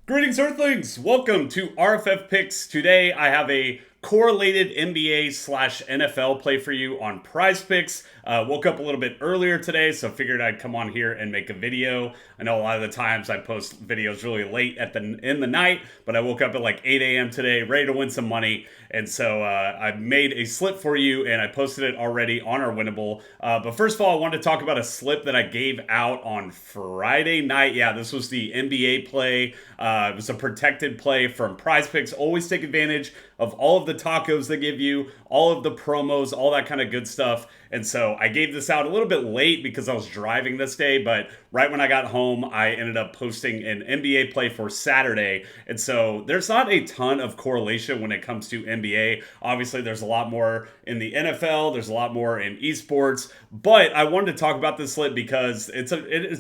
Greetings, Earthlings! Welcome to RFF Picks. Today I have a correlated NBA slash NFL play for you on PrizePicks. Woke up a little bit earlier today, so figured I'd come on here and make a video. I know a lot of the times I post videos really late in the night, but I woke up at like 8 a.m. today, ready to win some money. And so I made a slip for you, and I posted it already on our Winnable. But first of all, I wanted to talk about a slip that I gave out on Friday night. Yeah, this was the NBA play. It was a protected play from PrizePicks. Always take advantage of all of the tacos they give you, all of the promos, all that kind of good stuff. And so I gave this out a little bit late because I was driving this day, but right when I got home, I ended up posting an NBA play for Saturday. And so there's not a ton of correlation when it comes to NBA. Obviously, there's a lot more in the NFL, there's a lot more in esports, but I wanted to talk about this slip because it's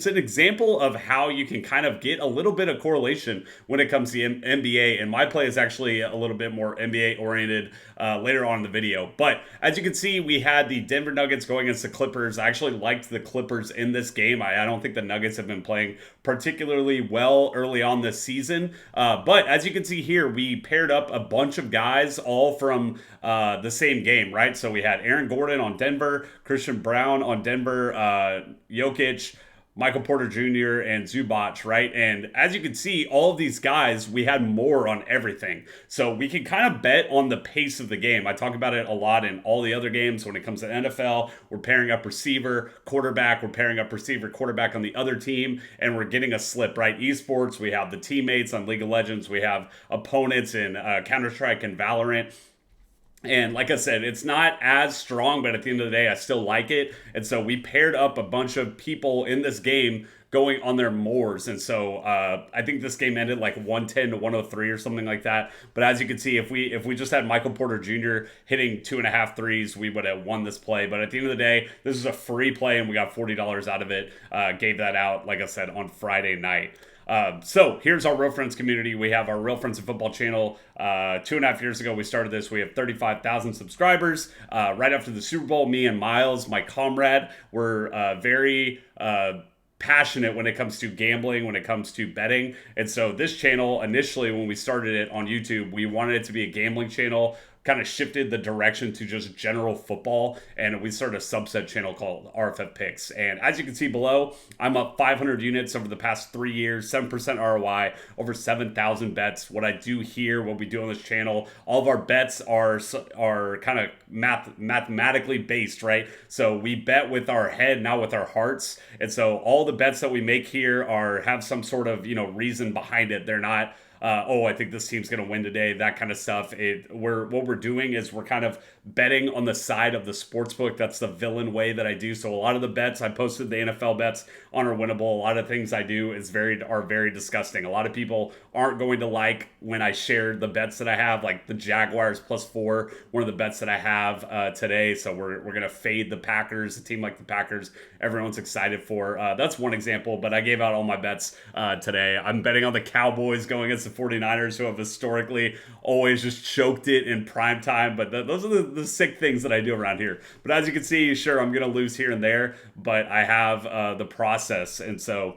an example of how you can kind of get a little bit of correlation when it comes to NBA. And my play is actually a little bit more NBA oriented later on in the video. But as you can see, we had the Denver Nuggets going against the Clippers. I actually liked the Clippers in this game. I don't think the Nuggets have been playing particularly well early on this season. But as you can see here, we paired up a bunch of guys all from the same game, right? So we had Aaron Gordon on Denver, Christian Brown on Denver, Jokic, Michael Porter Jr., and Zubac, right? And as you can see, all of these guys, we had more on everything. So we can kind of bet on the pace of the game. I talk about it a lot in all the other games. When it comes to NFL, we're pairing up receiver, quarterback. We're pairing up receiver, quarterback on the other team, and we're getting a slip, right? Esports, we have the teammates on League of Legends. We have opponents in Counter-Strike and Valorant. And like I said, it's not as strong, but at the end of the day, I still like it. And so we paired up a bunch of people in this game going on their moors. And so I think this game ended like 110 to 103 or something like that. But as you can see, if we just had Michael Porter Jr. hitting 2.5 threes, we would have won this play. But at the end of the day, this is a free play and we got $40 out of it. Gave that out, like I said, on Friday night. So here's our Real Friends community. We have our Real Friends of Football channel. 2.5 years ago, we started this. We have 35,000 subscribers. Right after the Super Bowl, me and Miles, my comrade, were very passionate when it comes to gambling, when it comes to betting. And so this channel, initially, when we started it on YouTube, we wanted it to be a gambling channel. Kind of shifted the direction to just general football, and we started a subset channel called RFF Picks. And as you can see below, I'm up 500 units over the past 3 years, 7% ROI, over 7,000 bets. What I do here, what we do on this channel, all of our bets are kind of mathematically based, right? So we bet with our head, not with our hearts. And so all the bets that we make here have some sort of reason behind it. They're not I think this team's going to win today, that kind of stuff. What we're doing is we're kind of betting on the side of the sports book. That's the villain way that I do. So a lot of the bets, I posted the NFL bets on our Winnable. A lot of things I do are very disgusting. A lot of people aren't going to like when I shared the bets that I have, like the Jaguars +4, one of the bets that I have today. So we're going to fade the Packers, a team like the Packers everyone's excited for. That's one example, but I gave out all my bets today. I'm betting on the Cowboys going against the 49ers, who have historically always just choked it in prime time. But those are the sick things that I do around here. But as you can see, sure, I'm going to lose here and there, but I have the process. And so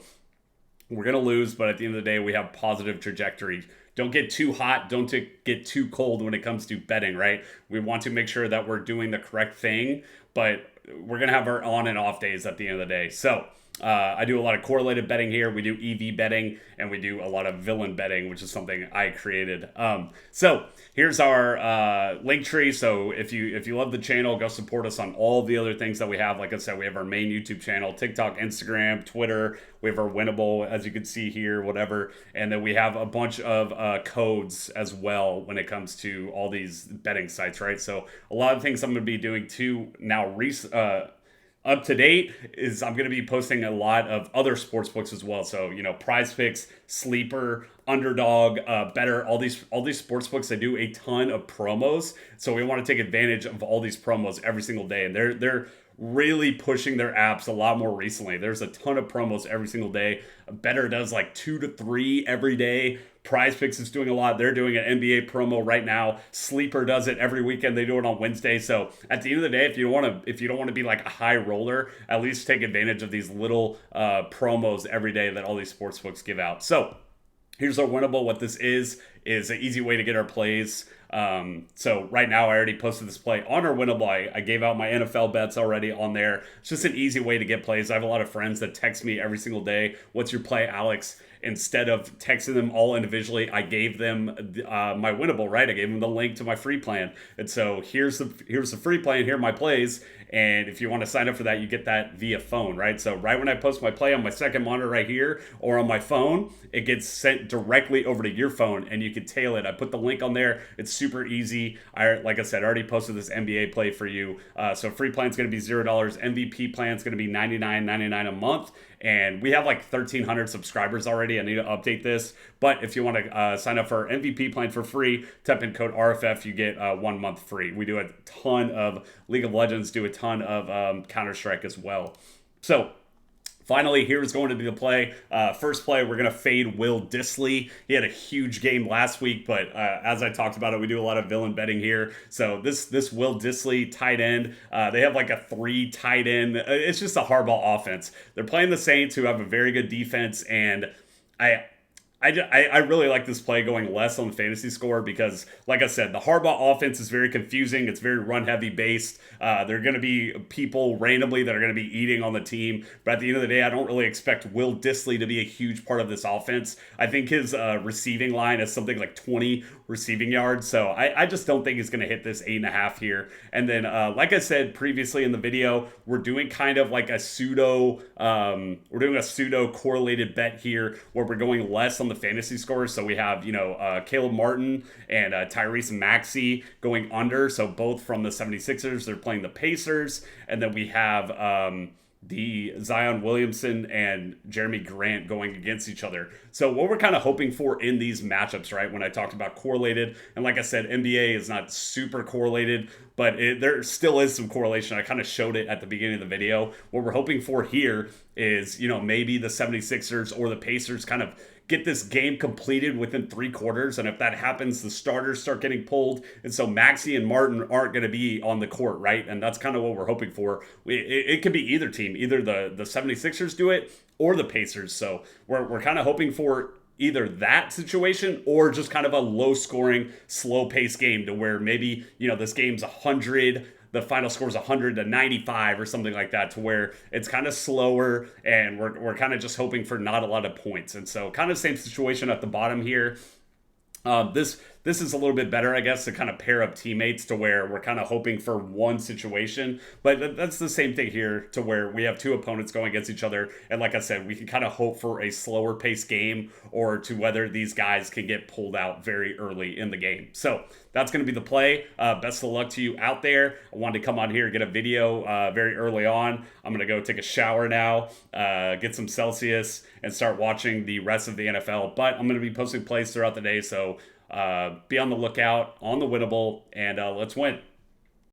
we're going to lose, but at the end of the day, we have positive trajectory. Don't get too hot. Don't get too cold when it comes to betting, right? We want to make sure that we're doing the correct thing, but we're going to have our on and off days at the end of the day. So I do a lot of correlated betting here. We do EV betting, and we do a lot of villain betting, which is something I created. So here's our link tree. So if you love the channel, go support us on all the other things that we have. Like I said, we have our main YouTube channel, TikTok, Instagram, Twitter. We have our Winnable, as you can see here, whatever. And then we have a bunch of codes as well when it comes to all these betting sites, right? So a lot of things I'm going to be doing too now up to date is I'm going to be posting a lot of other sports books as well. So, PrizePicks, Sleeper, Underdog, Better, all these sports books, they do a ton of promos. So we want to take advantage of all these promos every single day. And they're really pushing their apps a lot more recently. There's a ton of promos every single day. Better does like 2 to 3 every day. PrizePicks is doing a lot. They're doing an NBA promo right now. Sleeper does it every weekend. They do it on Wednesday. So at the end of the day, if you don't want to be like a high roller, at least take advantage of these little promos every day that all these sports books give out. So Here's our winnable. What this is an easy way to get our plays. So right now I already posted this play on our winnable. I gave out my NFL bets already on there. It's just an easy way to get plays. I have a lot of friends that text me every single day, "What's your play, Alex?" Instead of texting them all individually, I gave them my winnable, right? I gave them the link to my free plan. And so here's the free plan, here are my plays. And if you want to sign up for that, you get that via phone, right? So right when I post my play on my second monitor right here or on my phone, it gets sent directly over to your phone and you can tail it. I put the link on there. It's super easy. Like I said, I already posted this NBA play for you. So free plan is going to be $0. MVP plan is going to be $99.99 a month. And we have like 1,300 subscribers already. I need to update this. But if you want to sign up for our MVP plan for free, type in code RFF, you get 1 month free. We do a ton of League of Legends, do a ton of Counter-Strike as well. So finally, here's going to be the play. First play, we're going to fade Will Dissly. He had a huge game last week, but as I talked about it, we do a lot of villain betting here. So this Will Dissly tight end, they have like a 3 tight end. It's just a Harbaugh offense. They're playing the Saints, who have a very good defense, and I really like this play going less on the fantasy score because, like I said, the Harbaugh offense is very confusing. It's very run-heavy based. There are going to be people randomly that are going to be eating on the team. But at the end of the day, I don't really expect Will Dissly to be a huge part of this offense. I think his receiving line is something like 20 receiving yards. So I just don't think he's going to hit this 8.5 here. And then, like I said previously in the video, we're doing kind of like a pseudo correlated bet here where we're going less on the fantasy scores. So we have, Caleb Martin and Tyrese Maxey going under. So both from the 76ers, they're playing the Pacers. And then we have the Zion Williamson and Jeremy Grant going against each other. So what we're kind of hoping for in these matchups, right, when I talked about correlated, and like I said, NBA is not super correlated, but there still is some correlation. I kind of showed it at the beginning of the video. What we're hoping for here is, maybe the 76ers or the Pacers kind of get this game completed within 3 quarters. And if that happens, the starters start getting pulled. And so Maxey and Martin aren't going to be on the court, right? And that's kind of what we're hoping for. It could be either team. Either the 76ers do it or the Pacers. So we're kind of hoping for either that situation or just kind of a low-scoring, slow-paced game to where maybe, this game's 100, the final score is 100-95 or something like that, to where it's kind of slower and we're kind of just hoping for not a lot of points. And so kind of same situation at the bottom here. This is a little bit better, I guess, to kind of pair up teammates to where we're kind of hoping for one situation. But that's the same thing here, to where we have 2 opponents going against each other. And like I said, we can kind of hope for a slower paced game or to whether these guys can get pulled out very early in the game. So that's going to be the play. Best of luck to you out there. I wanted to come on here and get a video very early on. I'm going to go take a shower now, get some Celsius, and start watching the rest of the NFL. But I'm going to be posting plays throughout the day, so be on the lookout on the winnable, and let's win.